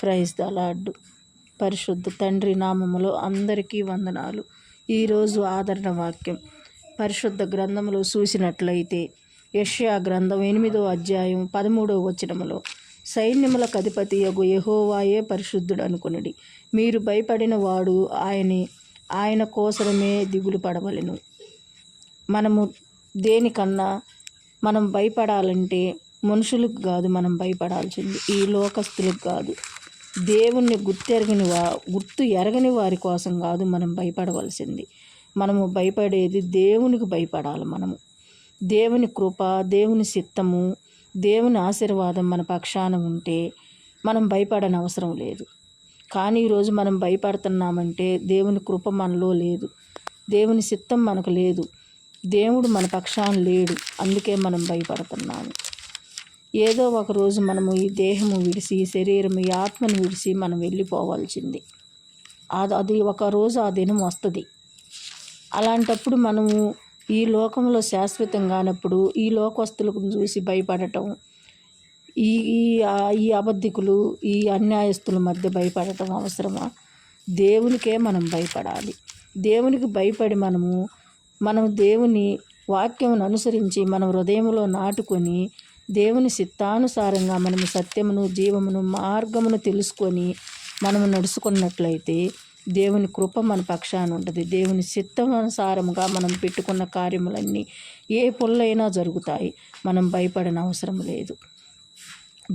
Praise the lord. పరిశుద్ధ తండ్రి నామములో అందరికీ వందనాలు. ఈరోజు ఆదరణ వాక్యం పరిశుద్ధ గ్రంథంలో చూసినట్లయితే యెషయా గ్రంథం 8వ అధ్యాయం 13వ వచనములో, సైన్యములకు అధిపతి యగు యెహోవాయే పరిశుద్ధుడు అనుకొనుడి, మీరు భయపడిన వాడు ఆయన కోసరమే దిగులు పడవలెను. మనము దేనికన్నా మనం భయపడాలంటే మనుషులకు కాదు, మనం భయపడాల్సింది ఈ లోకస్తులకు కాదు, దేవుణ్ణి గుర్తు ఎరగని వారి కోసం కాదు మనం భయపడవలసింది. మనము భయపడేది దేవునికి భయపడాలి. మనము దేవుని కృప, దేవుని చిత్తము, దేవుని ఆశీర్వాదం మన పక్షాన ఉంటే మనం భయపడని అవసరం లేదు. కానీ ఈరోజు మనం భయపడుతున్నామంటే దేవుని కృప మనలో లేదు, దేవుని చిత్తం మనకు లేదు, దేవుడు మన పక్షాన లేడు. అందుకే మనం భయపడుతున్నాము. ఏదో ఒక రోజు మనము ఈ దేహము విడిసి, ఈ శరీరం, ఈ ఆత్మను విడిసి మనం వెళ్ళిపోవాల్సింది. అది ఒక రోజు ఆ దినం వస్తుంది. అలాంటప్పుడు మనము ఈ లోకంలో శాశ్వతం కానప్పుడు ఈ లోకస్తులకు చూసి భయపడటం, ఈ అబద్ధికులు, ఈ అన్యాయస్తుల మధ్య భయపడటం అవసరమా? దేవునికే మనం భయపడాలి. దేవునికి భయపడి మనం దేవుని వాక్యమును అనుసరించి మన హృదయంలో నాటుకొని దేవుని చిత్తానుసారంగా మనము సత్యమును, జీవమును, మార్గమును తెలుసుకొని మనము నడుచుకున్నట్లయితే దేవుని కృప మన పక్షాన ఉంటుంది. దేవుని చిత్తానుసారంగా మనం పెట్టుకున్న కార్యములన్నీ ఏ పొల్లైనా జరుగుతాయి. మనం భయపడని అవసరం లేదు.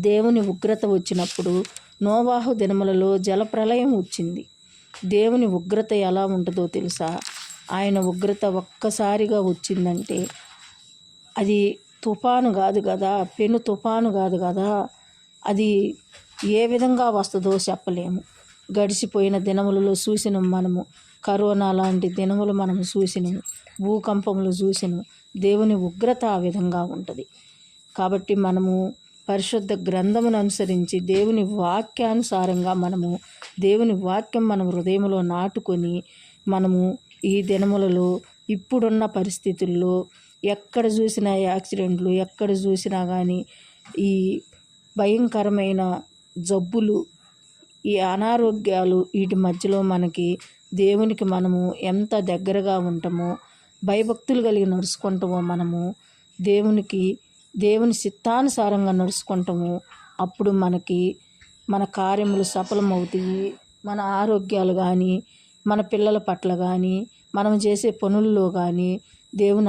దేవుని ఉగ్రత వచ్చినప్పుడు నోవాహు దినములలో జలప్రళయం వచ్చింది. దేవుని ఉగ్రత ఎలా ఉంటుందో తెలుసా? ఆయన ఉగ్రత ఒక్కసారిగా వచ్చిందంటే అది తుఫాను కాదు కదా, పెను తుఫాను కాదు కదా, అది ఏ విధంగా వస్తుందో చెప్పలేము. గడిచిపోయిన దినములలో చూసినాం మనము, కరోనా లాంటి దినములు మనం చూసినాము, భూకంపములు చూసినాము. దేవుని ఉగ్రత ఆ విధంగా ఉంటుంది. కాబట్టి మనము పరిశుద్ధ గ్రంథమును అనుసరించి దేవుని వాక్యానుసారంగా దేవుని వాక్యం మన హృదయంలో నాటుకొని మనము ఈ దినములలో ఇప్పుడున్న పరిస్థితుల్లో ఎక్కడ చూసినా యాక్సిడెంట్లు, ఎక్కడ చూసినా కానీ ఈ భయంకరమైన జబ్బులు, ఈ అనారోగ్యాలు, వీటి మధ్యలో దేవునికి మనము ఎంత దగ్గరగా ఉంటామో, భయభక్తులు కలిగి నడుచుకుంటామో, మనము దేవుని చిత్తానుసారంగా నడుచుకుంటాము. అప్పుడు మన కార్యములు సఫలమవుతాయి. మన ఆరోగ్యాలు కానీ, మన పిల్లల పట్ల కానీ, మనం చేసే పనుల్లో కానీ దేవుని